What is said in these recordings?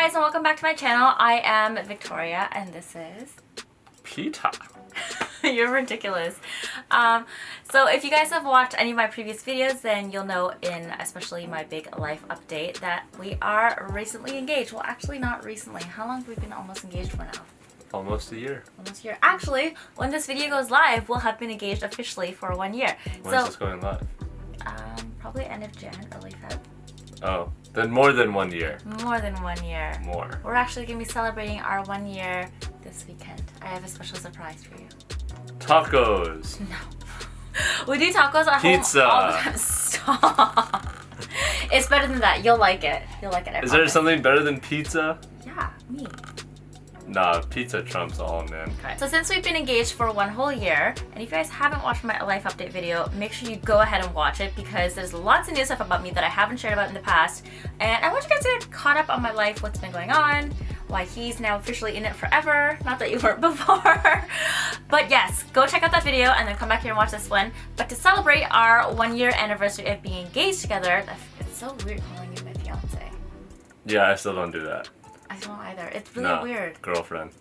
guys, and welcome back to my channel. I am Victoria, and this is Peter. You're ridiculous. So if you guys have watched any of my previous videos, then you'll know in especially my big life update that we are recently engaged. Well, actually not recently. How long have we been almost engaged for now? Almost a year. Almost a year. Actually, when this video goes live, we'll have been engaged officially for 1 year. When's this going live? Probably end of Jan, early Feb. Oh, then more than 1 year. More than 1 year. More. We're actually going to be celebrating our 1 year this weekend. I have a special surprise for you. Tacos. No. We do tacos at Pizza. home all the time. Stop. It's better than that. You'll like it. You'll like it. Is there something better than pizza? Yeah, me. Nah, pizza trumps all, man. Okay. So since we've been engaged for 1 whole year, and if you guys haven't watched my life update video, make sure you go ahead and watch it because there's lots of new stuff about me that I haven't shared about in the past. And I want you guys to get caught up on my life, what's been going on, why he's now officially in it forever. Not that you weren't before. But yes, go check out that video and then come back here and watch this one. But to celebrate our 1 year anniversary of being engaged together, it's so weird calling you my fiance. Yeah, I still don't do that. I don't either. It's really weird. Girlfriend.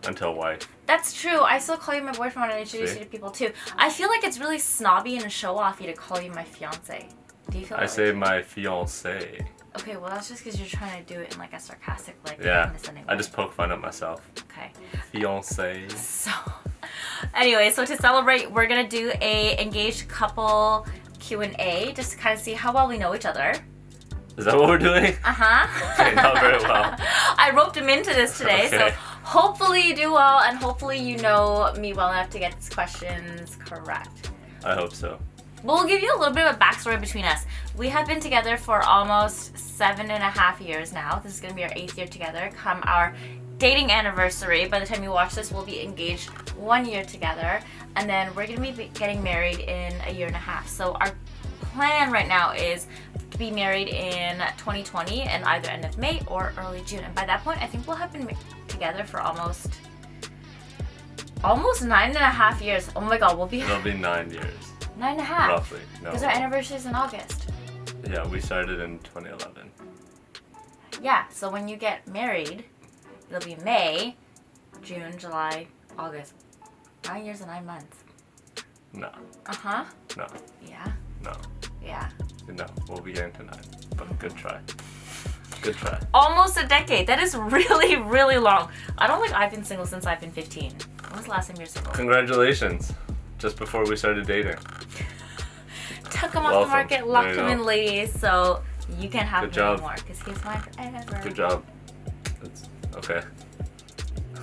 Until wife. That's true. I still call you my boyfriend when I introduce you to people too. I feel like it's really snobby and a show-offy to call you my fiance. Do you feel that I say my fiance. Okay, well that's just because you're trying to do it in like a sarcastic, like condescending way. I just poke fun at myself. Okay. Fiance. So, anyway, so to celebrate, we're gonna do a engaged couple Q&A just to kind of see how well we know each other. Is that what we're doing? Uh-huh. Okay, not very well. I roped him into this today, Okay. so hopefully you do well, and hopefully you know me well enough to get these questions correct. I hope so. We'll give you a little bit of a backstory between us. We have been together for almost 7.5 years now. This is going to be our 8th year together. Come our dating anniversary, by the time you watch this, we'll be engaged 1 year together. And then we're going to be getting married in 1.5 years. So our plan right now is to be married in 2020 and either end of May or early June. And by that point, I think we'll have been together for almost 9.5 years. Oh my god, we'll be... It'll be 9 years. 9.5? Roughly. No. Because our anniversary is in August. Yeah, we started in 2011. Yeah, so when you get married, it'll be May, June, July, August. 9 years and 9 months. No. Uh-huh. No. Yeah. No. Yeah. No, we'll be getting to 9. But good try. Good try. Almost a decade. That is really, really long. I don't think I've been single since I've been 15. When was the last time you were single? Congratulations. Just before we started dating. Took him off the market, locked him in, ladies, so you can't have him anymore because he's mine forever. Good job. That's okay.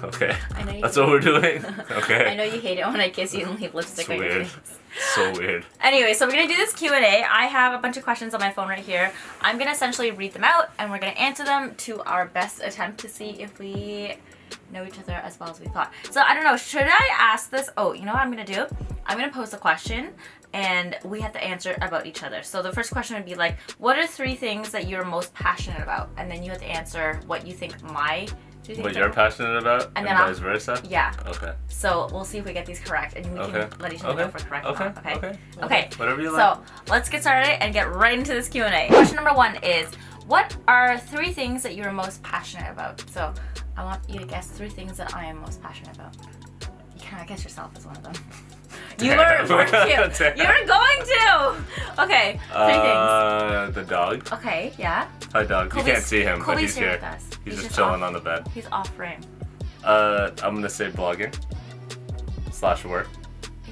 Okay. I know you That's what we're doing? Okay. I know you hate it when I kiss you and leave lipstick on your face. So weird. Anyway, so we're going to do this Q&A. I have a bunch of questions on my phone right here. I'm going to essentially read them out, and we're going to answer them to our best attempt to see if we know each other as well as we thought. So, I don't know. Should I ask this? Oh, you know what I'm going to do? I'm going to pose a question, and we have to answer about each other. So, the first question would be like, what are 3 things that you're most passionate about? And then you have to answer what you think what you're passionate about, and vice versa? Yeah. Okay. So we'll see if we get these correct, and we can let each other know if we're correct or not. Okay. Whatever you like. So let's get started and get right into this Q&A. Question number 1 is, what are 3 things that you're most passionate about? So I want you to guess 3 things that I am most passionate about. You cannot guess yourself as one of them. You were going to. Okay. 3 things. The dog. Okay. Yeah. Hi, dog. Colby's, you can't see him, but he's here. With us. He's just chilling on the bed. He's off frame. I'm gonna say blogging / work.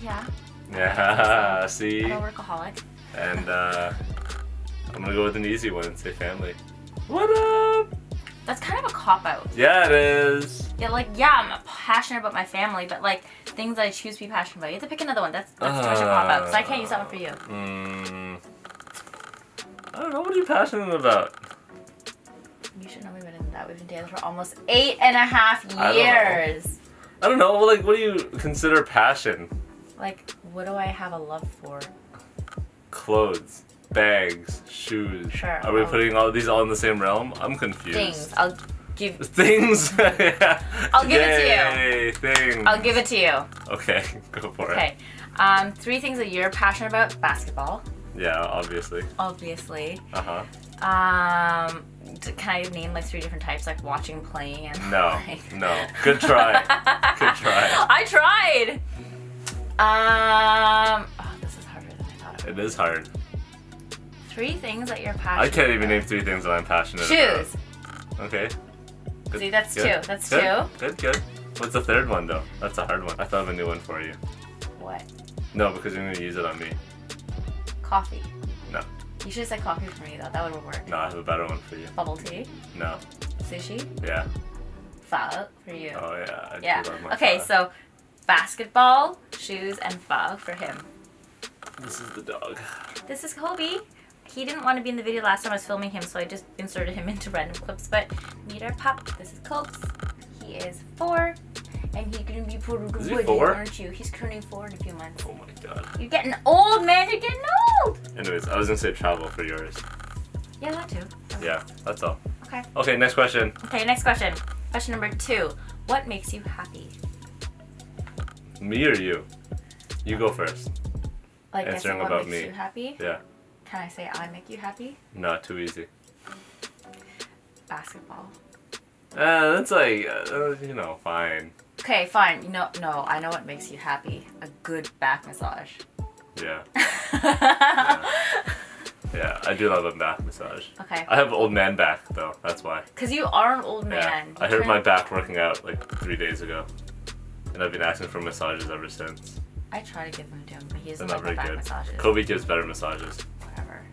Yeah. Yeah. See. I'm a workaholic. And I'm gonna go with an easy one and say family. What up? That's kind of a cop-out. Yeah, it is. Yeah, I'm passionate about my family, but like things that I choose to be passionate about. You have to pick another one. That's too much of a cop-out, so I can't use that one for you. I don't know. What are you passionate about? You should know me better than that. We've been together for almost 8.5 years. I don't know. Like, what do you consider passion? Like, what do I have a love for? Clothes, bags, shoes. Sure. Are we putting all these all in the same realm? I'm confused. Things. I'll give. Things. Yeah. I'll give it to you. Yay, things. I'll give it to you. Okay, go for it. Okay. 3 things that you're passionate about: basketball. Yeah, obviously. Obviously. Uh-huh. Can I name like 3 different types, like watching, playing, and No, like... no. Good try. Good try. I tried. Oh, this is harder than I thought. It is hard. 3 things that you're passionate I can't even about. name 3 things that I'm passionate Choose. about. Okay. Good. See, that's Good. 2. That's Good. 2. Good. What's the 3rd one though? That's a hard one. I thought of a new one for you. What? No, because you're gonna use it on me. Coffee. No. You should have said coffee for me though. That would have worked. No, I have a better one for you. Bubble tea. No. Sushi. Yeah. Pho for you. Oh yeah. I Yeah. do love my Okay, pho. so basketball, shoes, and pho for him. This is the dog. This is Kobe. He didn't want to be in the video last time I was filming him, so I just inserted him into random clips. But meet our pup. This is Copes. He is 4, and he's gonna be pretty good. Is he 4? Aren't you? He's turning 4 in a few months. Oh my god. You're getting old, man. You're getting old. Anyways, I was gonna say travel for yours. Yeah, that too. Yeah, that's all. Okay. Okay, next question. Okay, next question. Question number 2. What makes you happy? Me or you? You go first. Like, Answering what about makes me. you happy? Yeah. Can I say I make you happy? Not too easy. Basketball. That's like, fine. Okay, fine. No, I know what makes you happy. A good back massage. Yeah. Yeah, I do love a back massage. Okay. I have old man back though, that's why. Because you are an old Yeah. man. I hurt my back working out like 3 days ago. And I've been asking for massages ever since. I try to give him to him, but he They're doesn't not like very my back good. massages. Kobe gives better massages. Whatever.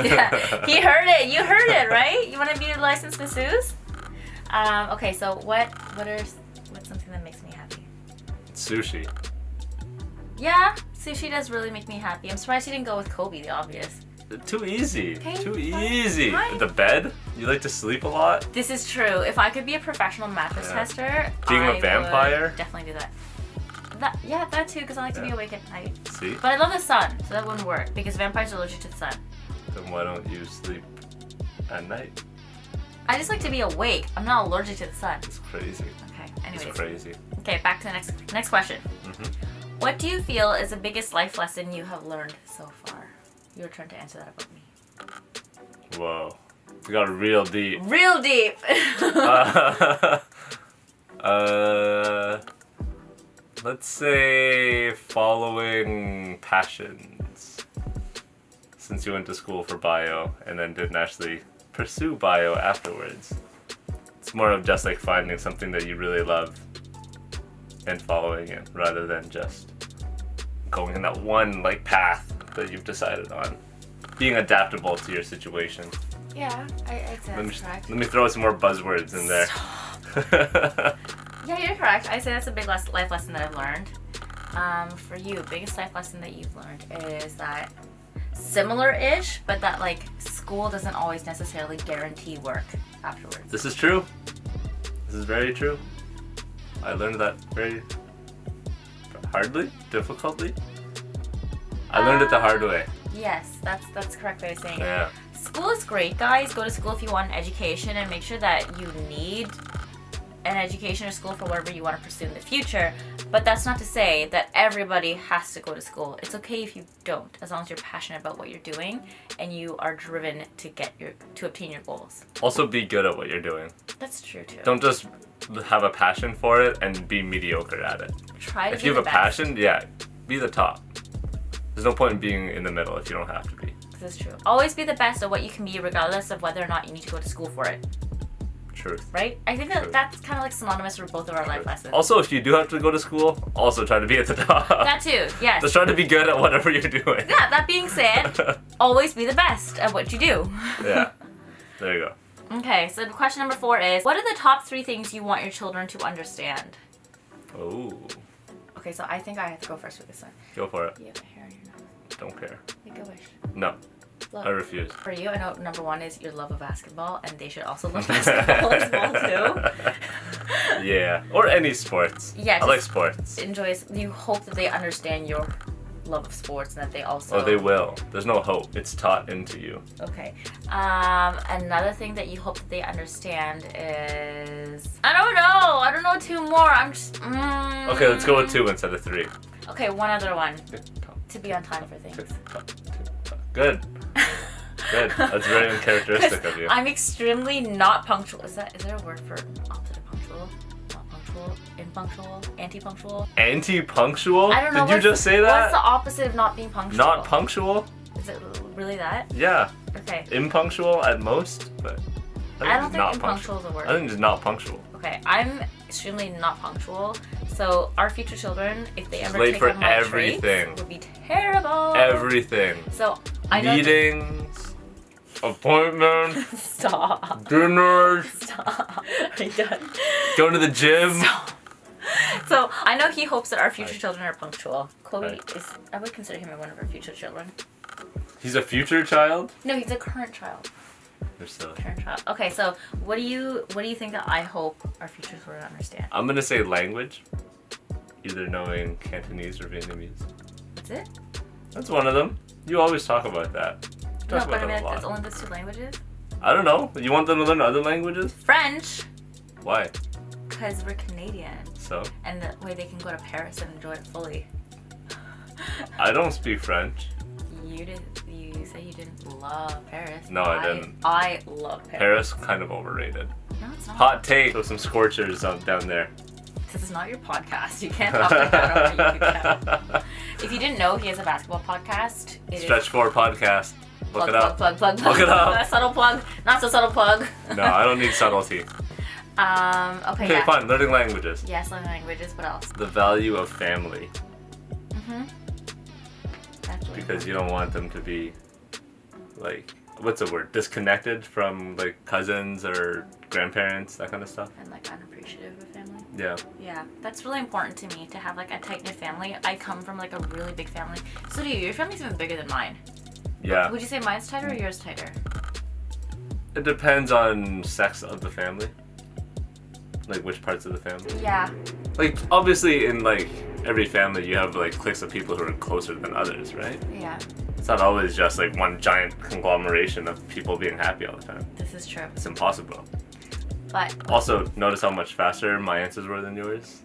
Yeah, he heard it. You heard it, right? You want to be a licensed masseuse? Okay, so what's something that makes me happy? Sushi. Yeah, sushi does really make me happy. I'm surprised you didn't go with Kobe, the obvious. Too easy. Okay, Too fine, easy. fine. The bed? You like to sleep a lot? This is true. If I could be a professional mattress Yeah. tester, Being a I vampire? would definitely do that. That too, because I like to be Yeah. awake at night. See? But I love the sun, so that wouldn't work because vampires are allergic to the sun. Then why don't you sleep at night? I just like to be awake. I'm not allergic to the sun. It's crazy. Okay. It's Anyways. crazy. Okay, back to the next question. Mhm. What do you feel is the biggest life lesson you have learned so far? Your turn to answer that about me. Whoa. We got real deep. Real deep. Let's say following passions. Since you went to school for bio and then didn't actually pursue bio afterwards. It's more of just like finding something that you really love and following it rather than just going in that one like path that you've decided on. Being adaptable to your situation. Yeah, I'd say that's correct. Let me throw some more buzzwords in there. Yeah, you're correct. I'd say that's a big life lesson that I've learned. For you, biggest life lesson that you've learned is that similar-ish, but that like school doesn't always necessarily guarantee work afterwards. This is true. This is very true. I learned that very difficultly. I learned it the hard way. Yes, that's correct way of saying it. Yeah. School is great, guys. Go to school if you want an education and make sure that you need an education or school for whatever you want to pursue in the future. But that's not to say that everybody has to go to school. It's okay if you don't, as long as you're passionate about what you're doing and you are driven to obtain your goals. Also be good at what you're doing. That's true too. Don't just have a passion for it and be mediocre at it. Try to If be you have the a best. passion, yeah, be the top. There's no point in being in the middle if you don't have to be. This is true. Always be the best at what you can be, regardless of whether or not you need to go to school for it. Truth. Right? I think that True. that's kind of like synonymous for both of our life lessons. Also, if you do have to go to school, also try to be at the top. That too, yes. Just try to be good at whatever you're doing. Yeah, that being said, always be the best at what you do. Yeah. There you go. Okay, so question number 4 is, what are the top 3 things you want your children to understand? Oh. Okay, so I think I have to go first with this one. Go for it. You have a hair on your nose. Don't care. Make a wish. No. Look. I refuse. For you, I know number 1 is your love of basketball, and they should also love basketball as well too. Yeah. Or any sports. Yeah, I like just sports. you hope that they understand your love of sports and that they also... Oh, they will. There's no hope. It's taught into you. Okay. Another thing that you hope that they understand is... I don't know 2 more. I'm just... Okay, let's go with 2 instead of 3. Okay, one other one. Tick-tock, To be on time for things. tick-tock, tick-tock. Good. Good. That's very uncharacteristic of you. I'm extremely not punctual. Is there a word for opposite of punctual? Not punctual, impunctual, anti-punctual? Anti-punctual? I don't know. Did you just say that? What's the opposite of not being punctual? Not punctual? Is it really that? Yeah. Okay. Impunctual at most, but I don't think not impunctual is a word. I think it's not punctual. Okay, I'm extremely not punctual. So our future children, if they ever late take for on my everything. traits, would be terrible. Everything. So I know Meetings, appointments, Stop. dinners, Stop. Are you done? going to the gym. Stop. So I know he hopes that our future Right. children are punctual. Chloe Right. is. I would consider him one of our future children. He's a future child? No, he's a current child. You're silly. Current child. Okay, so what do you think that I hope our future children understand? I'm gonna say language. Either knowing Cantonese or Vietnamese. That's it? That's one of them. You always talk about that. You talk No, about but I that mean a lot. that's only those two languages. I don't know. You want them to learn other languages? French, Why? because we're Canadian, So? and the way they can go to Paris and enjoy it fully. I don't speak French. You did. You say you didn't love Paris. No, I didn't. I love Paris. Paris, kind of overrated. No, it's not. Hot take. So some scorchers down there. This is not your podcast. You can't talk like that on my YouTube channel. If you didn't know, he has a basketball podcast. It Stretch 4 podcast. Look plug, it up. Plug. Look it up. Subtle plug. Not so subtle plug. No, I don't need subtlety. Okay, Okay, yeah. fine. Learning languages. Yes, learning languages. What else? The value of family. That's really Because you don't want them to be, like, what's the word? Disconnected from, like, cousins or grandparents, that kind of stuff. and like unappreciative of family. Yeah. Yeah, that's really important to me to have like a tight knit family. I come from like a really big family. So do you. Your family's even bigger than mine. Yeah. Would you say mine's tighter or yours tighter? It depends on sex of the family. Like, which parts of the family. Yeah. Like, obviously, in, like, every family, you have, like, cliques of people who are closer than others, right? Yeah. It's not always just, like, one giant conglomeration of people being happy all the time. This is true. It's impossible. But Also, notice how much faster my answers were than yours?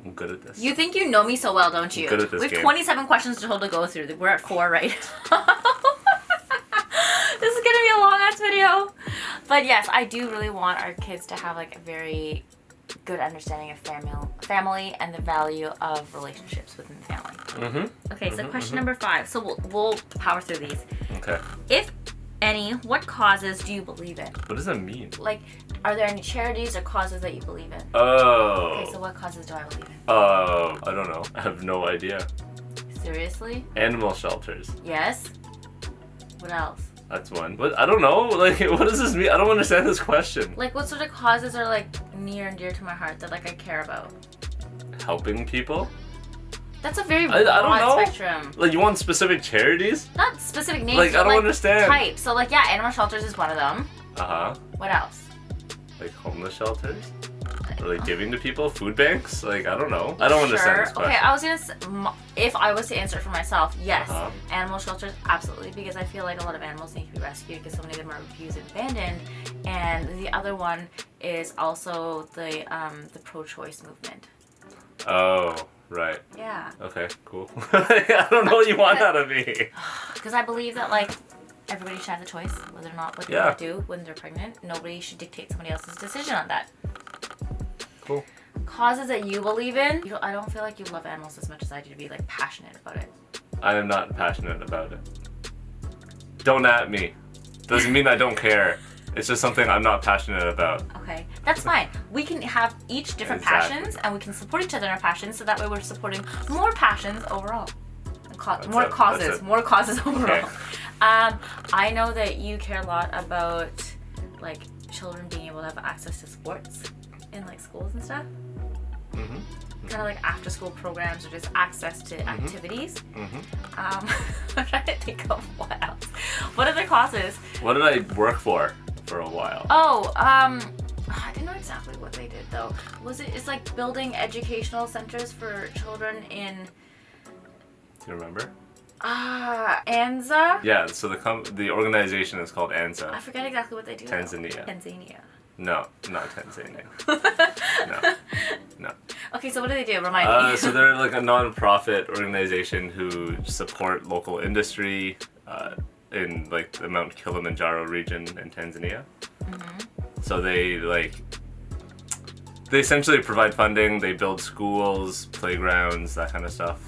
I'm good at this. you think you know me so well, don't you? Good at this We have game. 27 questions total to go through. We're at 4 right now. This is gonna be a long ass video. But yes, I do really want our kids to have like a very good understanding of family and the value of relationships within the family. Mm-hmm. Okay, so question number 5. So we'll power through these. Okay. If any, what causes do you believe in? What does that mean? Like, are there any charities or causes that you believe in? Oh. Okay, so what causes do I believe in? Oh, I don't know. I have no idea. Seriously? Animal shelters. Yes? What else? That's one. But I don't know. Like, what does this mean? I don't understand this question. Like, what sort of causes are, like, near and dear to my heart that, like, I care about? Helping people? That's a very I don't broad know. spectrum. Like, you want specific charities? Not specific names, Like, but, I don't understand. types. So, like, yeah, animal shelters is one of them. Uh-huh. What else? Like homeless shelters? Or like giving to people? Food banks? Like, I don't know. I don't understand this question. Okay, I was if I was to answer it for myself, yes. Uh-huh. Animal shelters, absolutely, because I feel like a lot of animals need to be rescued because so many of them are abused and abandoned. And the other one is also the pro-choice movement. Oh, right. Yeah. Okay, cool. I don't know what you want out of me. Because I believe that, like, everybody should have the choice whether or not what they Yeah. want to do when they're pregnant. Nobody should dictate somebody else's decision on that. Cool. Causes that you believe in. I don't feel like you love animals as much as I do to be, like, passionate about it. I am not passionate about it. Don't at me. Doesn't mean I don't care. It's just something I'm not passionate about. Okay, that's fine. We can have each different Exactly. passions, and we can support each other in our passions, so that way we're supporting more passions overall. More it. causes. That's it. More causes overall. Okay. I know that you care a lot about, like, children being able to have access to sports in, like, schools and stuff. Mm-hmm. Kind of like after-school programs or just access to activities. Mm-hmm. I'm trying to think of what else. What other causes? What did I work for a while? Oh, I didn't know exactly what they did though. It's like building educational centers for children in Do you remember? Anza? Yeah, so the organization is called ANZA. I forget exactly what they do. though. Tanzania. Tanzania. No, not Tanzania. No. Okay, so what do they do? Remind me. So they're like a non-profit organization who support local industry, in like the Mount Kilimanjaro region in Tanzania. So they essentially provide funding. They build schools, playgrounds, that kind of stuff,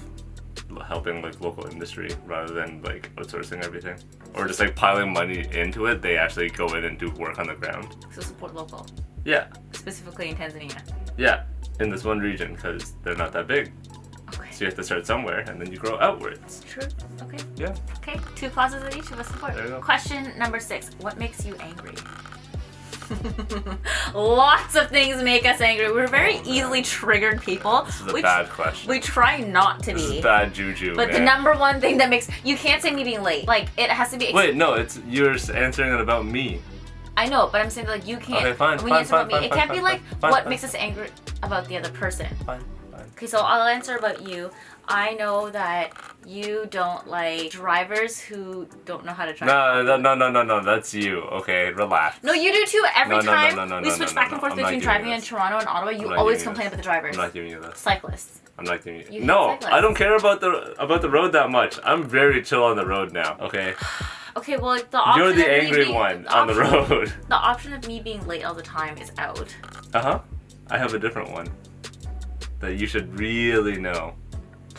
helping like local industry rather than like outsourcing everything or just like piling money into it. They actually go in and do work on the ground. So support local. Yeah. Specifically in Tanzania. Yeah, in this one region because they're not that big. Okay. So you have to start somewhere and then you grow outwards. True. Okay. Yeah. Okay. 2 clauses that each of us support. There you go. Question number 6. What makes you angry? Lots of things make us angry. We're very easily triggered people. This is a bad question. We try not to This be. is bad juju, But man. the number one thing that makes you can't say me being late. Like it has to be. Wait, no, it's you're answering it about me. I know, but I'm saying like you can't. Okay, fine, when fine, you answer about fine, me, fine, it can't fine, be like fine, what fine. makes us angry about the other person. Fine. Okay, so I'll answer about you. I know that you don't like drivers who don't know how to drive. No, that's you. Okay, relax. No, you do too. Every No, no, time no, no, we no, switch no, back no, and forth I'm not between giving driving you in this. Toronto and Ottawa, you not always giving you complain this. about the drivers. I'm not giving you this. Cyclists. I'm not giving you. You hate No, cyclists. I don't care about the road that much. I'm very chill on the road now. Okay. Okay, well, like, the option You're the of me angry being- one on the road. The option of me being late all the time is out. I have a different one that you should really know.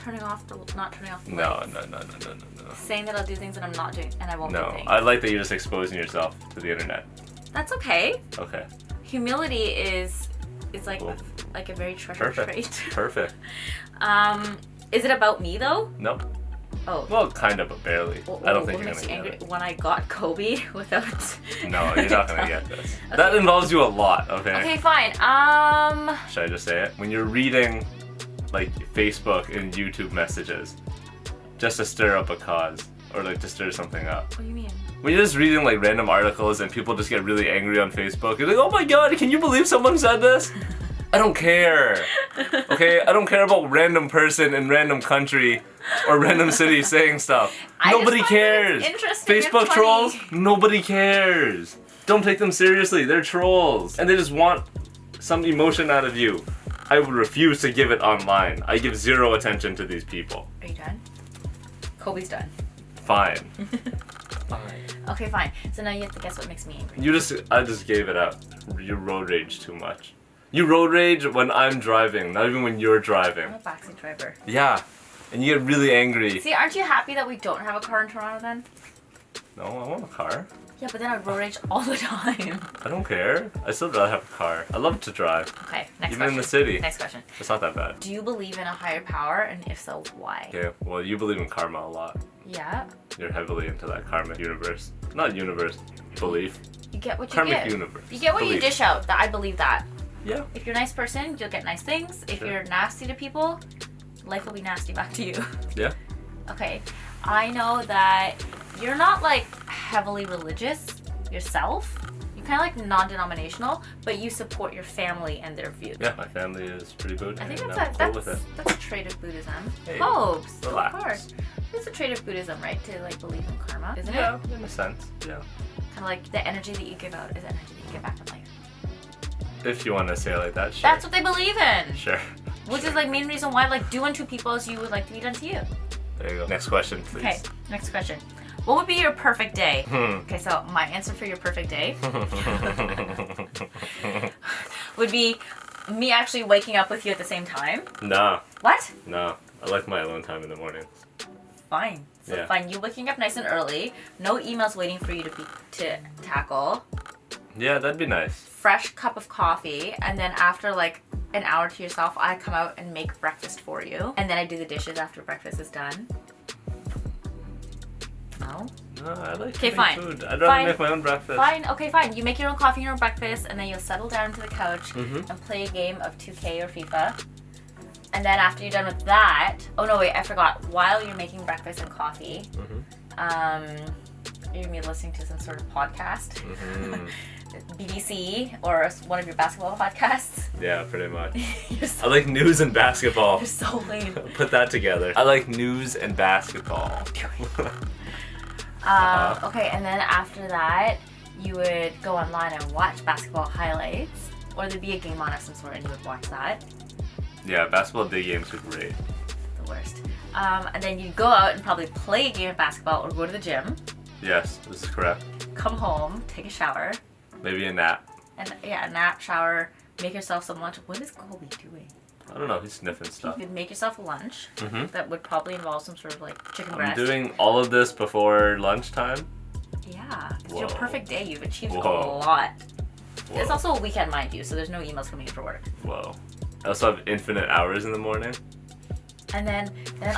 Not turning off the No. lights. Saying that I'll do things that I'm not doing and I won't do No, things. I like that you're just exposing yourself to the internet. That's okay. Okay. Humility is like Cool. like a very treasured trait. Perfect. Is it about me though? Nope. Oh. Well, kind of, but barely. I don't think what you're makes gonna you get angry it. when I got Kobe without. No, you're not gonna get this. Okay. That involves you a lot. Okay. Okay, fine. Should I just say it? When you're reading, like Facebook and YouTube messages, just to stir up a cause or like to stir something up. What do you mean? When you're just reading like random articles and people just get really angry on Facebook, you're like, oh my god, can you believe someone said this? I don't care. Okay, I don't care about random person in random country or random city saying stuff. Nobody cares. Interesting. Facebook trolls, nobody cares. Don't take them seriously. They're trolls, and they just want some emotion out of you. I would refuse to give it online. I give zero attention to these people. Are you done? Kobe's done. Fine. Fine. Okay, fine. So now you have to guess what makes me angry. I just gave it up. You road rage too much. You road rage when I'm driving, not even when you're driving. I'm a backseat driver. Yeah. And you get really angry. See, aren't you happy that we don't have a car in Toronto then? No, I want a car. Yeah, but then I road rage all the time. I don't care. I still rather have a car. I love to drive. Okay, next Even question. in the city. Next question. It's not that bad. Do you believe in a higher power, and if so, why? Okay, well, you believe in karma a lot. Yeah. You're heavily into that karmic universe. Not universe, belief. You get what you Karmic get. universe. You get what you Belief. dish out. That I believe that. Yeah. If you're a nice person, you'll get nice things. If Sure. you're nasty to people, life will be nasty back to you. Yeah. Okay. I know that you're not like heavily religious yourself. You're kind of like non-denominational, but you support your family and their views. Yeah, my family is pretty good. I think and that's I'm cool with it. that's a trait of Buddhism. Hey, Hopes, relax. of course. It's a trait of Buddhism, right? To like believe in karma, isn't Yeah, it? in a sense. Yeah. Kind of like the energy that you give out is energy that you get back in life. If you want to say it like that, sure. That's what they believe in. Sure. Which Sure. is like main reason why like do unto people as you would like to be done to you. There you go. Next question, please. Okay, next question. What would be your perfect day? Hmm. Okay, so my answer for your perfect day would be me actually waking up with you at the same time. No. What? No. I like my alone time in the morning. Fine. So Yeah. fine, you waking up nice and early, no emails waiting for you to tackle, Yeah, that'd be nice. fresh cup of coffee, and then after like an hour to yourself, I come out and make breakfast for you, and then I do the dishes after breakfast is done. No? No, I like to Okay, make fine. food. I'd rather Fine. make my own breakfast. Fine, okay, fine. You make your own coffee and your own breakfast, and then you'll settle down to the couch Mhm. and play a game of 2K or FIFA. And then after you're done with that, oh no, wait, I forgot. While you're making breakfast and coffee, you're gonna be listening to some sort of podcast, Mhm. BBC or one of your basketball podcasts. Yeah, pretty much. You're I so, like news and basketball. you're so lame. Put that together. I like news and basketball. Okay, and then after that, you would go online and watch basketball highlights, or there'd be a game on of some sort, and you would watch that. Yeah, basketball day games are great. The worst. And then you'd go out and probably play a game of basketball or go to the gym. Yes, this is correct. Come home, take a shower, Maybe a nap. and a nap, shower, make yourself some lunch. What is Colby doing? I don't know. He's sniffing stuff. You could make yourself a lunch. Mm-hmm. That would probably involve some sort of like chicken I'm breast. doing all of this before lunchtime. Yeah, it's your Whoa. perfect day. You've achieved a Whoa. lot. Whoa. It's also a weekend, mind you, so there's no emails coming in for work. Whoa. I also have infinite hours in the morning. And then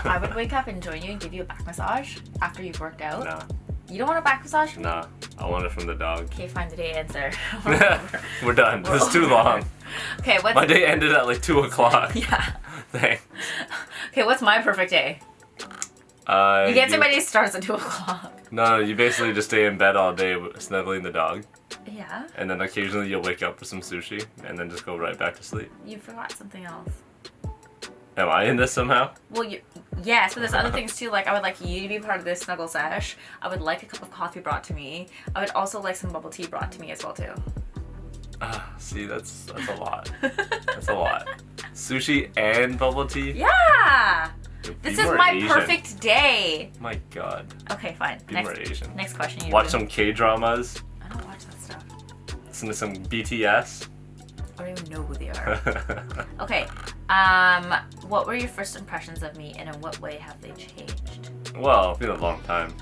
I would wake up and join you and give you a back massage after you've worked out. Nah. You don't want a back massage from me? Nah. I want it from the dog. Okay, fine. The day ends there. We're done. We're This is too over. long. Okay, what's My day ended at like 2 o'clock. Yeah. Thanks. Okay, what's my perfect day? You can't say my day starts at 2 o'clock. No, you basically just stay in bed all day snuggling the dog. Yeah. And then occasionally you'll wake up for some sushi and then just go right back to sleep. You forgot something else. Am I in this somehow? Well, yes, but there's other things too. Like, I would like you to be part of this snuggle sesh. I would like a cup of coffee brought to me. I would also like some bubble tea brought to me as well too. See, that's a lot. That's a lot. Sushi and bubble tea? Yeah! Be This is more my Asian. perfect day. My God. Okay, fine. Be more Asian. Next question. You Watch do. some K-dramas. I don't watch that stuff. Listen to some BTS. I don't even know who they are. Okay. What were your first impressions of me, and in what way have they changed? Well, it's been a long time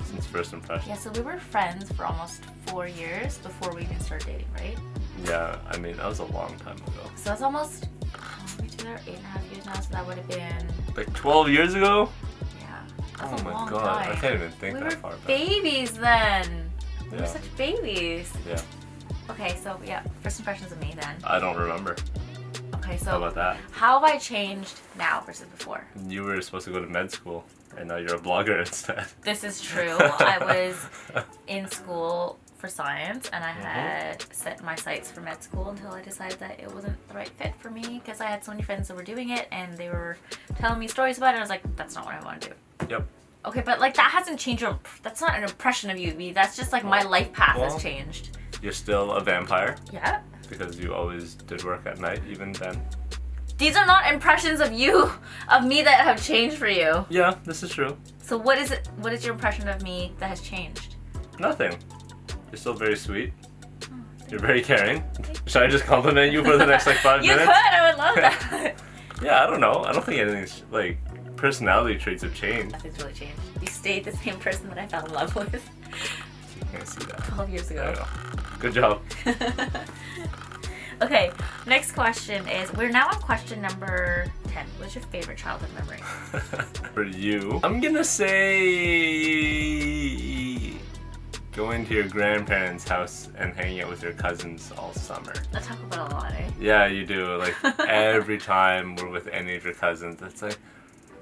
since first impression. Yeah, so we were friends for almost 4 years before we even started dating, right? Yeah, I mean, that was a long time ago. So that's almost, we together 8.5 years now, so that would have been, Like 12 years ago? yeah, that's Oh a my long God, time. I can't even think We that were far back. babies then. We were Yeah. such babies. Yeah, Okay, so yeah, first impressions of me then. I don't remember. Okay, How so about that? how have I changed now versus before? You were supposed to go to med school, and now you're a blogger instead. This is true. I was in school for science, and I had set my sights for med school until I decided that it wasn't the right fit for me because I had so many friends that were doing it, and they were telling me stories about it, and I was like, that's not what I want to do. Yep. Okay, but like that hasn't changed your, that's not an impression of you, B. That's just like my life path Well- has changed. You're still a vampire Yeah. because you always did work at night, even then. These are not impressions of you, of me that have changed for you. Yeah, this is true. So what is it? What is your impression of me that has changed? Nothing. You're still very sweet. You're very caring. Should I just compliment you for the next like 5 You minutes? could. I would love that. Yeah, I don't know. I don't think anything's like personality traits have changed. Nothing's really changed. You stayed the same person that I fell in love with You can't see that. 12 years I ago. know. Good job. Okay, next question is, we're now on question number 10. What's your favorite childhood memory? For you, I'm gonna say going to your grandparents' house and hanging out with your cousins all summer. I talk about it a lot, eh? Yeah, you do. Like every time we're with any of your cousins, it's like,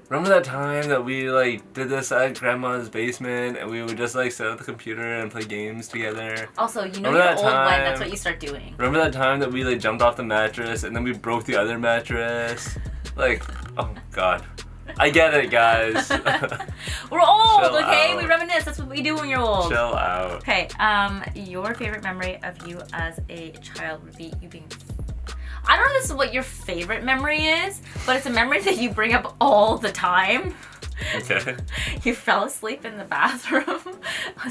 remember that time that we like did this at grandma's basement and we would just like sit at the computer and play games together? Also, you know Remember you're that old when time- that's what you start doing. Remember that time that we like jumped off the mattress and then we broke the other mattress? Like, oh God. I get it, guys. We're old, Chill okay? out. We reminisce. That's what we do when you're old. Chill out. Okay, your favorite memory of you as a child would be you being... I don't know if this is what your favorite memory is, but it's a memory that you bring up all the time. Okay. You fell asleep in the bathroom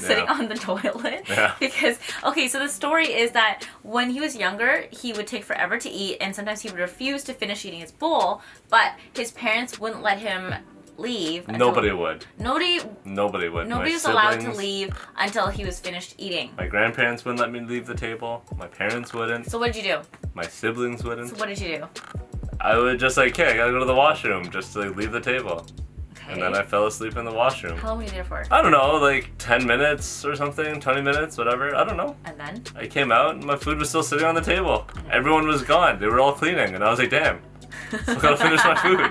sitting Yeah. on the toilet. Yeah. Because, okay, so the story is that when he was younger, he would take forever to eat, and sometimes he would refuse to finish eating his bowl, but his parents wouldn't let him leave. Nobody would. Nobody Nobody would. was My allowed to siblings- leave until he was finished eating. My grandparents wouldn't let me leave the table. My parents wouldn't. So what did you do? My siblings wouldn't. So what did you do? I would just like, okay, I gotta go to the washroom just to like leave the table. Okay. And then I fell asleep in the washroom. How long were you there for? I don't know, like 10 minutes or something, 20 minutes, whatever. I don't know. And then? I came out and my food was still sitting on the table. Everyone was gone. They were all cleaning. And I was like, damn, still gotta finish my food.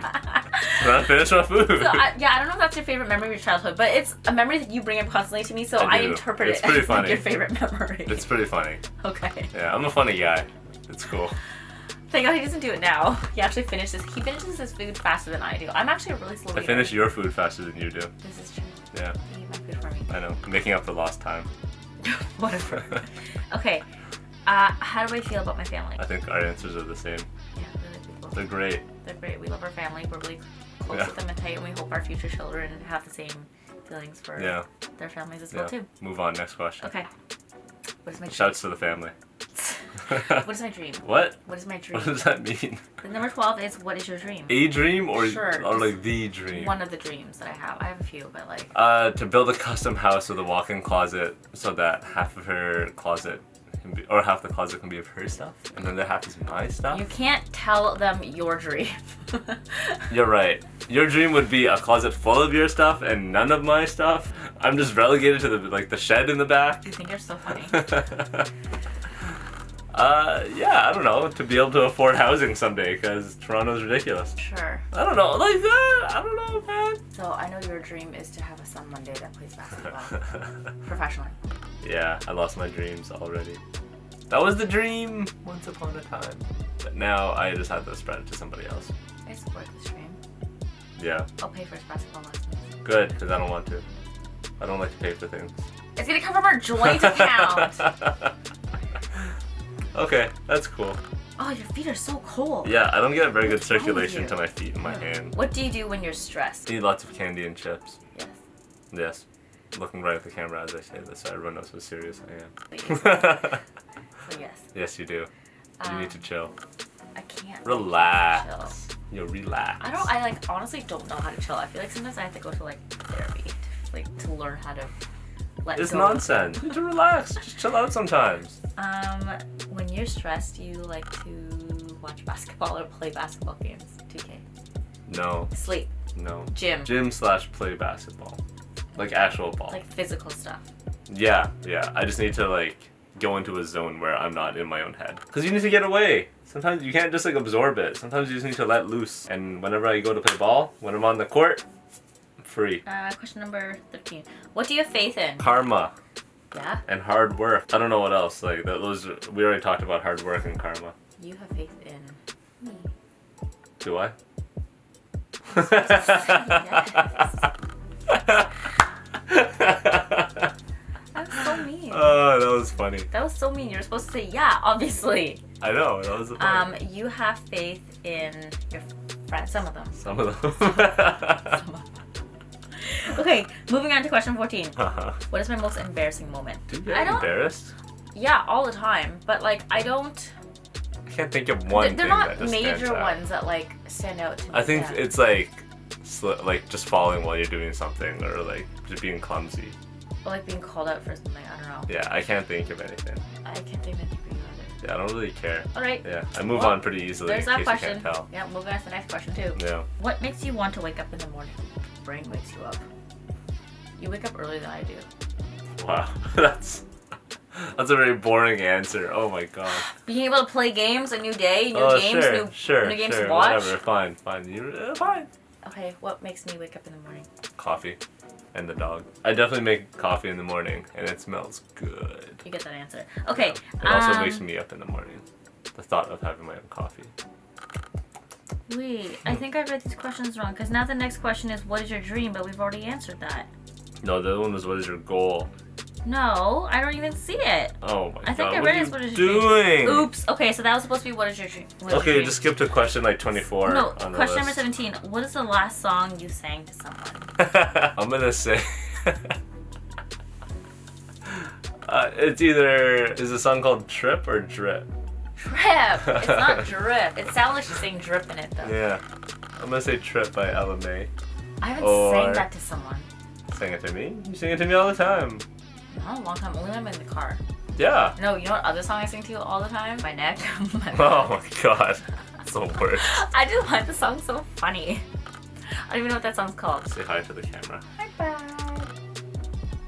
Gotta finish my food. So, I don't know if that's your favorite memory of your childhood, but it's a memory that you bring up constantly to me, so I I do. interpret It's it pretty as like funny. your favorite memory. It's pretty funny. Okay. Yeah, I'm a funny guy. It's cool. Thank God he doesn't do it now. He actually finishes his food faster than I do. I'm actually a really slow I eater. finish your food faster than you do. This is true. Yeah, You eat my food for me. I know. Making up for lost time. Whatever. Okay. How do I feel about my family? I think our answers are the same. Yeah, really people. They're great. They're great. We love our family. We're really close Yeah. with them and tight, and we hope our future children have the same feelings for Yeah. their families as well too. Move on. Next question. Okay. What is my dream? Shouts to the family. What is my dream? What? What is my dream? What does that mean? The number 12 is what is your dream? A dream or Sure, or just like the dream? One of the dreams that I have. I have a few, but like. To build a custom house with a walk-in closet so that half of her closet can be, or half the closet can be of her stuff, and then the half is my stuff. You can't tell them your dream. You're right. Your dream would be a closet full of your stuff and none of my stuff. I'm just relegated to the shed in the back. You think you're so funny. Yeah, I don't know, to be able to afford housing someday, because Toronto's ridiculous. Sure. I don't know, like that. I don't know, man. So I know your dream is to have a son one day that plays basketball professionally. Yeah, I lost my dreams already. That was the dream once upon a time. But now I just have to spread it to somebody else. I support this dream. Yeah. I'll pay for his basketball lessons. Good, because I don't want to. I don't like to pay for things. It's gonna come from our joint account. Okay, that's cool. Oh, your feet are so cold. Yeah, I don't get very good What's wrong with circulation you? to my feet and my hand. What do you do when you're stressed? Eat lots of candy and chips. Yes. Yes. Looking right at the camera as I say this so everyone knows how serious I Please. am. So yes. Yes, you do. You need to chill. I can't. Relax. Chill. Yo, relax. I like honestly don't know how to chill. I feel like sometimes I have to go to like therapy, to learn how to let It's go. nonsense. You need to relax. Just chill out sometimes. When you're stressed, you like to watch basketball or play basketball games. 2K. No. Sleep. No. Gym. Gym/play basketball. Like actual ball. Like physical stuff. Yeah. I just need to go into a zone where I'm not in my own head. Because you need to get away. Sometimes you can't just absorb it. Sometimes you just need to let loose. And whenever I go to play ball, when I'm on the court, I'm free. Question number 13. What do you have faith in? Karma Yeah? and hard work. I don't know what else. We already talked about hard work and karma. You have faith in me. Do I? That's so mean. Oh, that was funny. That was so mean. You're supposed to say yeah, obviously. I know, that was the point. You have faith in your friends. Some of them. Some of them. Some of them. Okay, moving on to question 14. Uh-huh. What is my most embarrassing moment? Do you get embarrassed? Yeah, all the time. But I don't. I can't think of one They're thing not that just major stands out. ones that stand out to me. I think yeah. it's just falling while you're doing something, or just being clumsy. Or being called out for something. I don't know. Yeah, I can't think of anything. I can't think of anything for you either. Yeah, I don't really care. All right. Yeah, I move on pretty easily There's in that case question. you can't tell. Yeah, moving on to the next question too. Yeah. What makes you want to wake up in the morning? Brain wakes you up. You wake up earlier than I do. Wow, that's a very boring answer. Oh my god. Being able to play games, a new day, new games, new games to watch. Whatever. Fine. Fine. Okay, what makes me wake up in the morning? Coffee, and the dog. I definitely make coffee in the morning, and it smells good. You get that answer. Okay. It also wakes me up in the morning. The thought of having my own coffee. Wait, I think I read these questions wrong because now the next question is what is your dream, but we've already answered that. No, the other one was what is your goal? No, I don't even see it. Oh my god. I think I what read are it as you what is your doing? dream. Oops. Okay, so that was supposed to be what is your dream. Okay, just skip to question 24. No, on the question number list. 17. What is the last song you sang to someone? I'm gonna say it's either is a song called Trip or Drip. Drip. It's not drip. It sounds like she's saying drip in it though. Yeah, I'm gonna say Trip by Ella May. I haven't Or- sang that to someone. Sing it to me. You sing it to me all the time. Not a long time. Only when I'm in the car. Yeah. No, you know what other song I sing to you all the time? My neck. My Oh my god, it's the worst. I just find the song so funny. I don't even know what that song's called. Say hi to the camera. Hi, bye.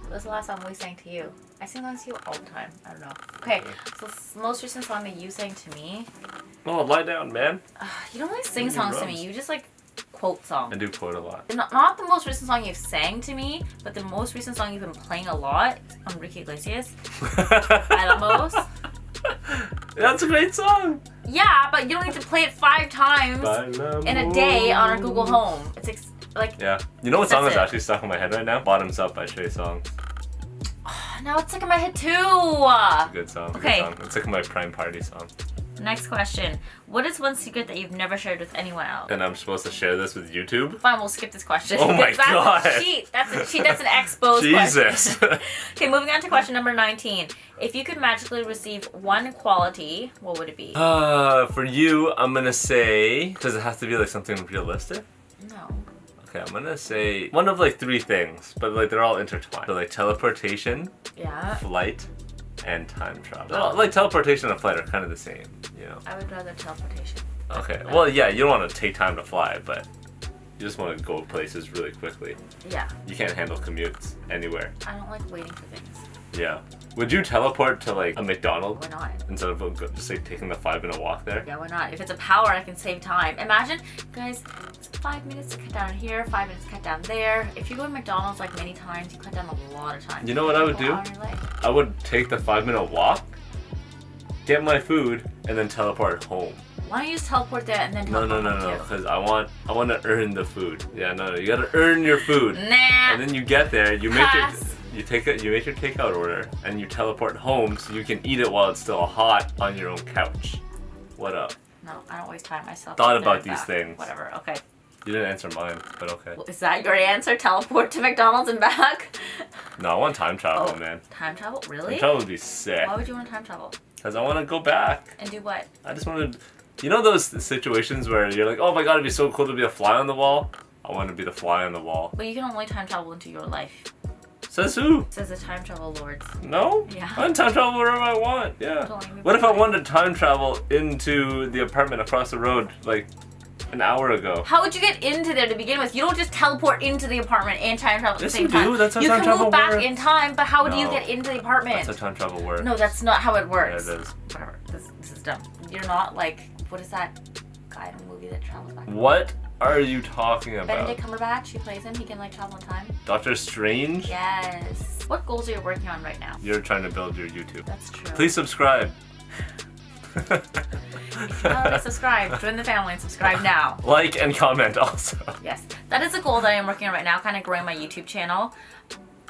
What was the last song we sang to you? I sing songs to you all the time. I don't know. Okay, so most recent song that you sang to me. Oh, lie down, man. You don't really sing What are your songs to me. rubs? You just quote songs. I do quote a lot. Not the most recent song you've sang to me, but the most recent song you've been playing a lot on Ricky Iglesias. Bailamos. That's a great song. Yeah, but you don't need to play it 5 times in a day on our Google Home. It's Yeah. You know what song That's is it. actually stuck in my head right now? Bottoms Up by Trey Songz. now it's stuck in my head too. It's a good song. Okay. Good song. It's like my prime party song. Next question. What is one secret that you've never shared with anyone else? And I'm supposed to share this with YouTube? Fine, we'll skip this question. Oh my God. That's a cheat. That's a cheat. That's an expose Jesus. question. Okay, moving on to question number 19. If you could magically receive one quality, what would it be? For you, I'm gonna say, does it have to be like something realistic? No. Okay, I'm gonna say one of like 3 things, but like they're all intertwined. So like teleportation, Yeah. flight, and time travel. Like teleportation and flight are kind of the same, you know. I would rather teleportation. Okay. Well, yeah, you don't want to take time to fly, but you just want to go places really quickly. Yeah. You can't handle commutes anywhere. I don't like waiting for things. Yeah. Would you teleport to like a McDonald's Why not? instead of just like taking the 5-minute walk there? Yeah, why not? If it's a power, I can save time. Imagine, guys, it's 5 minutes to cut down here, 5 minutes to cut down there. If you go to McDonald's like many times, you cut down a lot of time. You know what I would do? I would take the 5-minute walk, get my food, and then teleport home. Why don't you just teleport there and then teleport home No, too? because I want to earn the food. Yeah, no, you gotta earn your food. Nah. And then you get there, you make Pass. you make your takeout order, and you teleport home so you can eat it while it's still hot on your own couch. What up? No, I don't waste time myself. Thought There about and these back. things. Whatever. Okay. You didn't answer mine, but okay. Well, is that your answer? Teleport to McDonald's and back? No, I want time travel, Oh, man. Time travel? Really? Time travel would be sick. Why would you want to time travel? Because I want to go back. And do what? I just want to. You know those situations where you're like, oh my god, it'd be so cool to be a fly on the wall? I want to be the fly on the wall. But you can only time travel into your life. Says who? Says the time travel lords. No? Yeah. I can time travel wherever I want. Yeah. Don't let me What if I believe. wanted to time travel into the apartment across the road like an hour ago? How would you get into there to begin with? You don't just teleport into the apartment and time travel at Yes, the same you time. do. That's how you time can travel move back works. in time, but how do you No. get into the apartment? That's how time travel works. No, that's not how it Yeah, works. it is. Whatever. This is dumb. You're not like, what is that guy in the movie that travels back? What are you talking about? Benedict Cumberbatch, he plays him. He can like travel in time. Doctor Strange? Yes. What goals are you working on right now? You're trying to build your YouTube. That's true. Please subscribe. If you already subscribe, join the family and subscribe now. Like and comment also. Yes, that is a goal that I am working on right now, kind of growing my YouTube channel.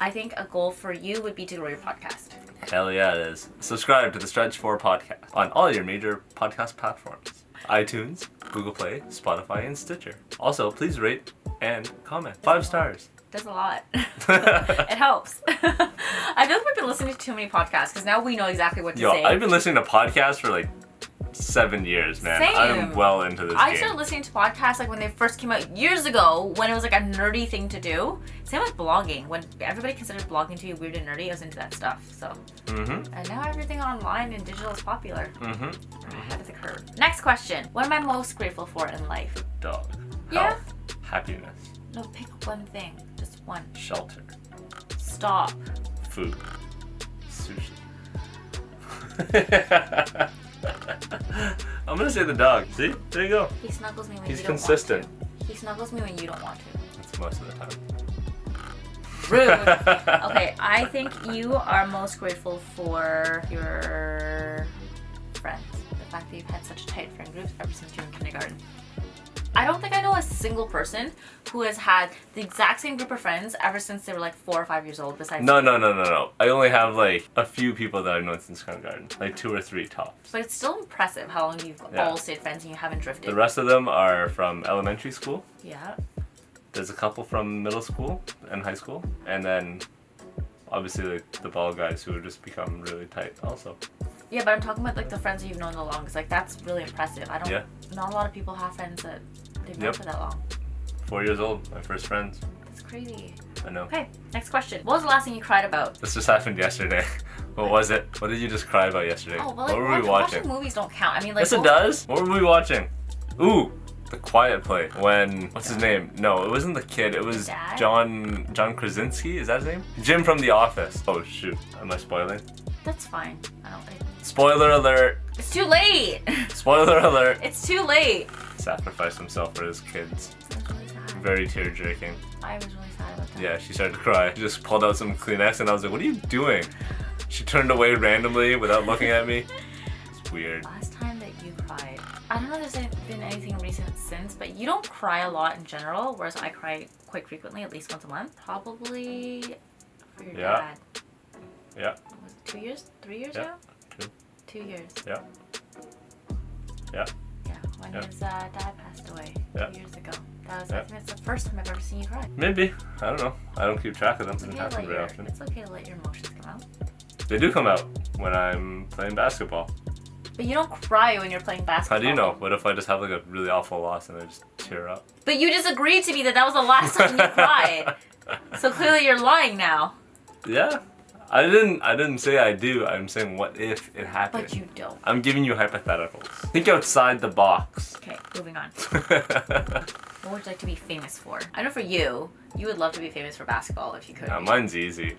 I think a goal for you would be to grow your podcast. Hell yeah, it is. Subscribe to the Stretch 4 podcast on all your major podcast platforms. iTunes, Google Play, Spotify, and Stitcher. Also, please rate and comment. 5 stars. Does a lot. It helps. I feel like we've been listening to too many podcasts because now we know exactly what to Yo, say. I've been listening to podcasts for like 7 years, man. Same. I'm well into this I game. started listening to podcasts like when they first came out years ago when it was like a nerdy thing to do. Same with blogging. When everybody considered blogging to be weird and nerdy, I was into that stuff. So, and now everything online and digital is popular. Ahead of the curve. Next question. What am I most grateful for in life? Dog. Yeah? Health. Happiness. No, pick one thing. Just one. Shelter. Stop. Food. Sushi. I'm gonna say the dog. See? There you go. He snuggles me when He's you don't consistent. want to. He snuggles me when you don't want to. That's most of the time. Rude. Okay, I think you are most grateful for your friends. The fact that you've had such tight friend groups ever since you were in kindergarten. I don't think I know a single person who has had the exact same group of friends ever since they were like 4 or 5 years old besides No. I only have like a few people that I've known since kindergarten. Like 2 or 3 tops. But it's still impressive how long you've all stayed friends and you haven't drifted. The rest of them are from elementary school. Yeah. There's a couple from middle school and high school. And then obviously like the ball guys who have just become really tight also. Yeah, but I'm talking about like the friends that you've known the longest. Like that's really impressive. I don't. Yeah. Not a lot of people have friends that they've known for that long. 4 years old, my first friends. That's crazy. I know. Okay, next question. What was the last thing you cried about? This just happened yesterday. What was it? What did you just cry about yesterday? Oh, well, like, what were we watching movies don't count. I mean, like. Yes, it does. What were we watching? Ooh, The Quiet Place. When what's his name? No, it wasn't the kid. It was Dad? John Krasinski. Is that his name? Jim from The Office. Oh shoot, am I spoiling? That's fine. I don't think. Spoiler alert! It's too late. Spoiler alert! It's too late. Sacrificed himself for his kids. That was really sad. Very tear jerking. I was really sad about that. Yeah, she started to cry. She just pulled out some Kleenex and I was like, what are you doing? She turned away randomly without looking at me. It's weird. Last time that you cried. I don't know if there's been anything recent since, but you don't cry a lot in general, whereas I cry quite frequently, at least once a month. Probably for your dad. Yeah. Was it 2 years? 3 years Yeah. now? 2. 2 years. Yeah. Yeah. Yeah, when his dad passed away 2 years ago. I think that's the first time I've ever seen you cry. Maybe. I don't know. I don't keep track of them. It's okay, Doesn't happen very often. it's okay to let your emotions come out. They do come out when I'm playing basketball. But you don't cry when you're playing basketball. How do you know? What if I just have like a really awful loss and I just tear up? But you just agreed to me that was the last time you cried. So clearly you're lying now. Yeah. I didn't say I do. I'm saying what if it happened. But you don't. I'm giving you hypotheticals. Think outside the box. Okay, moving on. What would you like to be famous for? I know for you, you would love to be famous for basketball if you could. Mine's easy.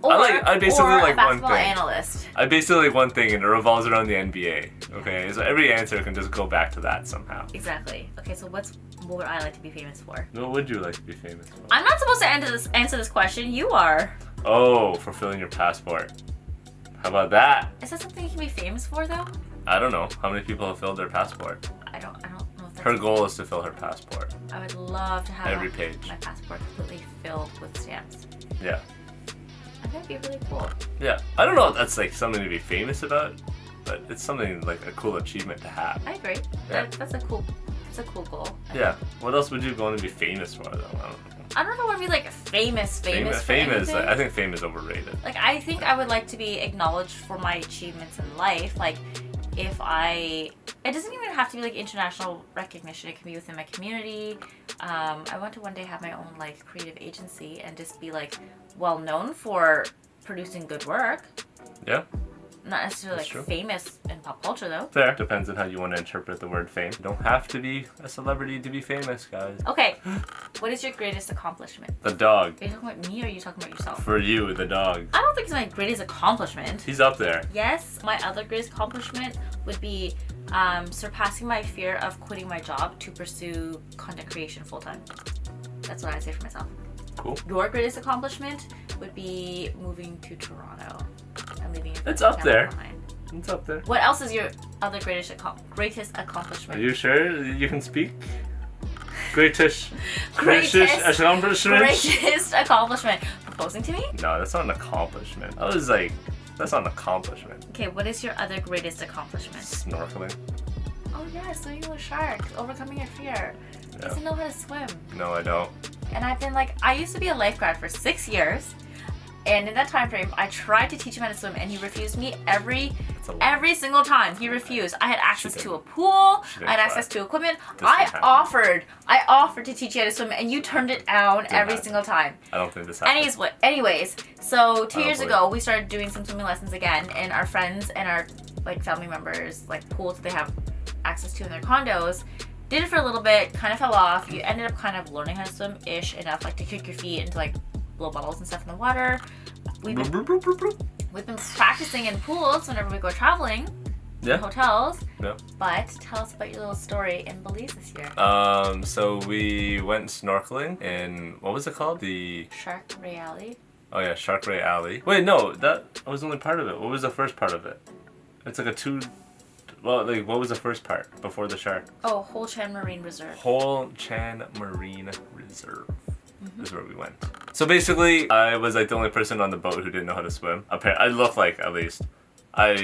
Or, I basically or like a basketball one thing. analyst. I basically like one thing and it revolves around the NBA. Okay, so every answer can just go back to that somehow. Exactly. Okay, so what would I like to be famous for? What would you like to be famous for? I'm not supposed to answer this question. You are. Oh, fulfilling your passport. How about that? Is that something you can be famous for though? I don't know. How many people have filled their passport? I don't know if that's Her goal is to fill her passport. I would love to have Every page. my passport completely filled with stamps. Yeah. I think it'd be really cool. Yeah. I don't know if that's like something to be famous about, but it's something like a cool achievement to have. I agree. Yeah. That's a cool goal. Yeah. What else would you want to be famous for though? I don't know if I want to be like famous for Famous. anything. I think fame is overrated. Like I think I would like to be acknowledged for my achievements in life. Like it doesn't even have to be like international recognition. It can be within my community. I want to one day have my own like creative agency and just be like well known for producing good work. Yeah. Not necessarily That's like true. famous in pop culture though. Fair. Depends on how you want to interpret the word fame. You don't have to be a celebrity to be famous, guys. Okay, what is your greatest accomplishment? The dog. Are you talking about me or are you talking about yourself? For you, the dog. I don't think it's my greatest accomplishment. He's up there. Yes, my other greatest accomplishment would be surpassing my fear of quitting my job to pursue content creation full time. That's what I say for myself. Cool. Your greatest accomplishment would be moving to Toronto and leaving your It's up family there. behind. It's up there. What else is your other greatest Are accomplishment? you sure you can speak? Greatest Greatest accomplishment? Greatest accomplishment. Proposing to me? No, that's not an accomplishment. I was like, that's not an accomplishment. Okay, what is your other greatest accomplishment? Snorkeling? Oh yeah, swimming with sharks, overcoming your fear. Yeah. Doesn't know how to swim. No, I don't. And I've been like, I used to be a lifeguard for 6 years. And in that time frame, I tried to teach him how to swim and he refused me every single time. He refused. I had access to a pool, I had access to equipment. I offered to teach you how to swim and you turned it down every single time. I don't think this happened. Anyways, so 2 years believe ago, we started doing some swimming lessons again, and our friends and our like family members, like pools that they have access to in their condos, did it for a little bit, kind of fell off. You ended up kind of learning how to swim-ish enough, like to kick your feet into like blow bubbles and stuff in the water. We've been practicing in pools whenever we go traveling, in hotels. Yeah. But tell us about your little story in Belize this year. So we went snorkeling in, what was it called? The Shark Ray Alley. Oh yeah, Shark Ray Alley. Wait, no, that was only part of it. What was the first part of it? It's like what was the first part before the shark? Oh, Ho Chan Marine Reserve. Ho Chan Marine Reserve. Is where we went. So basically, I was like the only person on the boat who didn't know how to swim. I looked like, at least. I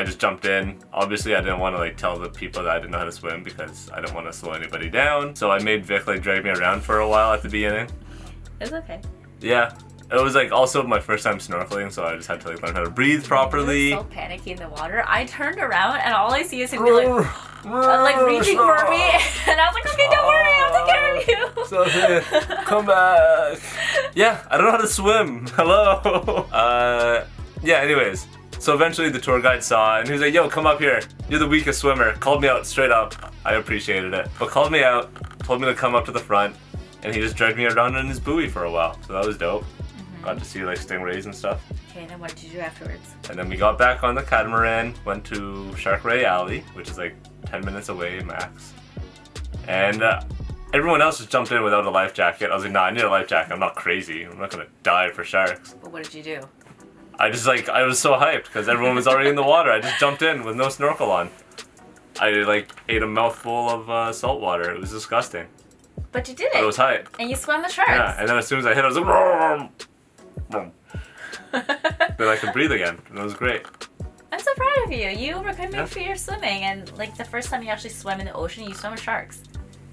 just jumped in. Obviously, I didn't want to like tell the people that I didn't know how to swim because I didn't want to slow anybody down. So I made Vic like drag me around for a while at the beginning. It's okay. Yeah. It was like also my first time snorkeling, so I just had to like learn how to breathe properly. You were so panicky in the water. I turned around and all I see is him be like reaching for me, and I was like, okay, don't worry, I'll take care of you. So come back. Yeah, I don't know how to swim. Hello. Yeah. Anyways, so eventually the tour guide saw, and he was like, "Yo, come up here. You're the weakest swimmer." Called me out straight up. I appreciated it, but called me out, told me to come up to the front, and he just dragged me around in his buoy for a while. So that was dope. Got to see like stingrays and stuff. Okay, and then what did you do afterwards? And then we got back on the catamaran, went to Shark Ray Alley, which is like 10 minutes away max. And everyone else just jumped in without a life jacket. I was like, nah, I need a life jacket. I'm not crazy. I'm not gonna die for sharks. But what did you do? I was so hyped because everyone was already in the water. I just jumped in with no snorkel on. I like ate a mouthful of salt water. It was disgusting. But you did it. But it was hype. And you swam the sharks. Yeah, and then as soon as I hit, I was like, then I could breathe again, and it was great. I'm so proud of you. You overcame me for your swimming, and like the first time you actually swam in the ocean, you swam with sharks.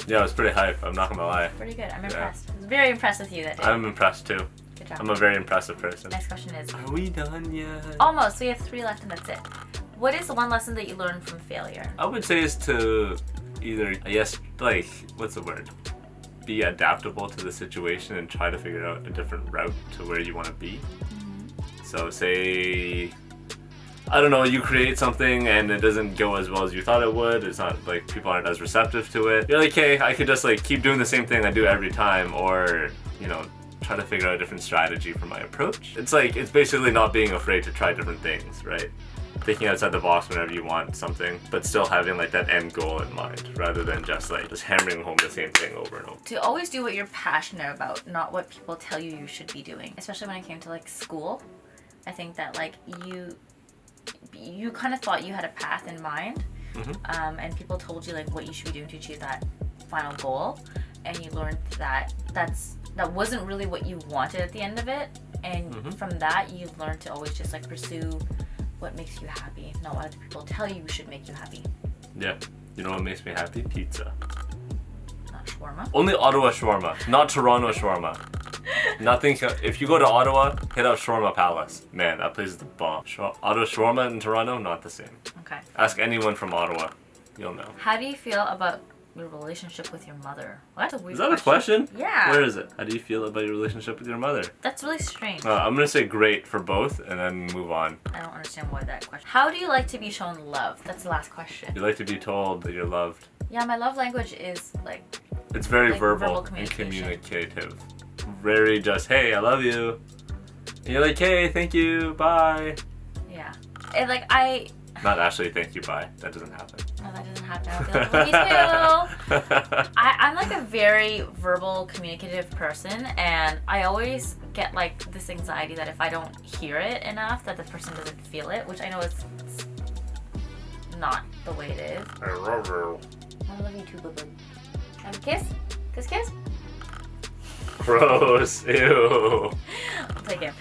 Yeah, it was pretty hype. I'm not gonna lie. Pretty good. I'm impressed. I was very impressed with you that day. I'm impressed too. Good job. I'm a very impressive person. Next question is... Are we done yet? Almost. We have 3 left and that's it. What is the one lesson that you learned from failure? I would say is to either, I guess, like, what's the word? Be adaptable to the situation and try to figure out a different route to where you want to be. So say, I don't know, you create something and it doesn't go as well as you thought it would. It's not like people aren't as receptive to it. You're like, hey, I could just like keep doing the same thing I do every time, or, you know, try to figure out a different strategy for my approach. It's like, it's basically not being afraid to try different things, right? Thinking outside the box whenever you want something, but still having like that end goal in mind, rather than just hammering home the same thing over and over. To always do what you're passionate about, not what people tell you you should be doing. Especially when it came to like school, I think that like you kind of thought you had a path in mind, and people told you like what you should be doing to achieve that final goal, and you learned that that wasn't really what you wanted at the end of it, and from that you learned to always just like pursue what makes you happy, not what other people tell you should make you happy. Yeah. You know what makes me happy? Pizza. Not shawarma. Only Ottawa shawarma, not Toronto shawarma. Nothing. If you go to Ottawa, hit up Shawarma Palace. Man, that place is the bomb. Ottawa shawarma in Toronto, not the same. Okay. Ask anyone from Ottawa. You'll know. How do you feel about your relationship with your mother? What? That's a weird Is that a question? Yeah. Where is it? How do you feel about your relationship with your mother? That's really strange. I'm gonna say great for both, and then move on. I don't understand why that question. How do you like to be shown love? That's the last question. You like to be told that you're loved. Yeah, my love language is like... It's very like verbal and communicative. Very just, hey, I love you. And you're like, hey, thank you, bye. Yeah. And like I... Not actually thank you, bye. That doesn't happen. No, that doesn't happen. I feel like, love you too. I'm like a very verbal, communicative person, and I always get like this anxiety that if I don't hear it enough, that the person doesn't feel it, which I know it's not the way it is. I love you. I love you too, boo boo. Have a kiss? Kiss, kiss? Gross. Ew. I'll take it.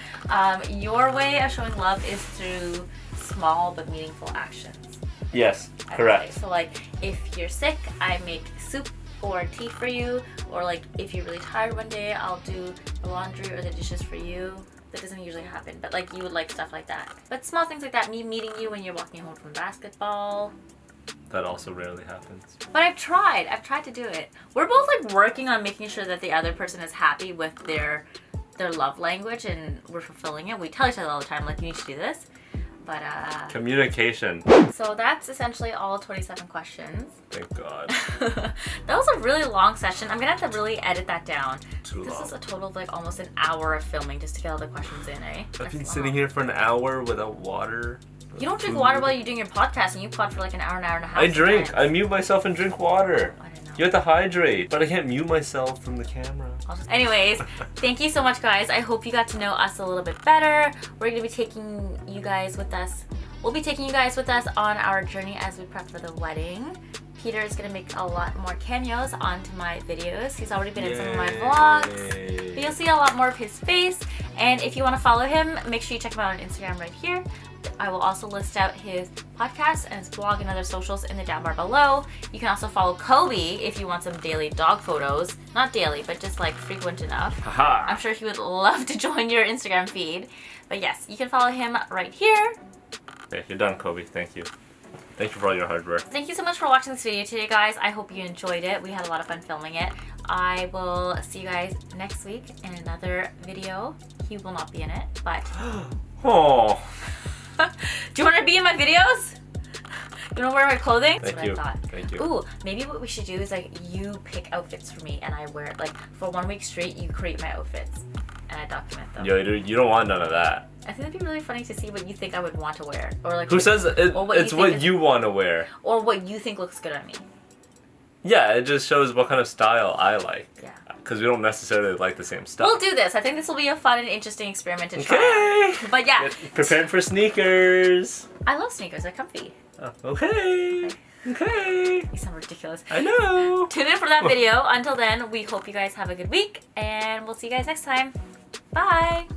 Your way of showing love is through small but meaningful actions. Yes, I correct. say. So like if you're sick, I make soup or tea for you, or like if you're really tired one day, I'll do the laundry or the dishes for you. That doesn't usually happen, but like you would like stuff like that. But small things like that, me meeting you when you're walking home from basketball. That also rarely happens. But I've tried to do it. We're both like working on making sure that the other person is happy with their love language, and we're fulfilling it. We tell each other all the time, like, you need to do this. But communication. So that's essentially all 27 questions. Thank God. That was a really long session. I'm gonna have to really edit that down. Too This long. is a total of like almost an hour of filming just to get all the questions in, eh? I've That's been long. sitting here for an hour without water. You don't drink water while you're doing your podcast, and you pod for like an hour and a half. I drink. sometimes. I mute myself and drink water. I don't know. You have to hydrate, but I can't mute myself from the camera. Anyways, thank you so much, guys. I hope you got to know us a little bit better. We're going to be taking you guys with us. We'll be taking you guys with us on our journey as we prep for the wedding. Peter is going to make a lot more cameos onto my videos. He's already been in some of my vlogs. But you'll see a lot more of his face. And if you want to follow him, make sure you check him out on Instagram right here. I will also list out his podcast and his blog and other socials in the down bar below. You can also follow Kobe if you want some daily dog photos. Not daily, but just like frequent enough. Haha. I'm sure he would love to join your Instagram feed. But yes, you can follow him right here. Okay, you're done, Kobe. Thank you. Thank you for all your hard work. Thank you so much for watching this video today, guys. I hope you enjoyed it. We had a lot of fun filming it. I will see you guys next week in another video. He will not be in it, but... Oh. Do you want to be in my videos? You want to wear my clothing? That's Thank you. what I thought. Thank you. Ooh, maybe what we should do is like you pick outfits for me and I wear it. Like for 1 week straight, you create my outfits and I document them. Yo, you don't want none of that. I think it'd be really funny to see what you think I would want to wear, or like Who says it, or it's what you want to wear? or what you think looks good on me. Yeah, it just shows what kind of style I like. Yeah. Because we don't necessarily like the same stuff. We'll do this. I think this will be a fun and interesting experiment to try. Okay. But yeah, Get prepared for sneakers. I love sneakers. They're comfy. Oh, okay. Okay. You sound ridiculous. I know. Tune in for that video. Until then, we hope you guys have a good week, and we'll see you guys next time. Bye.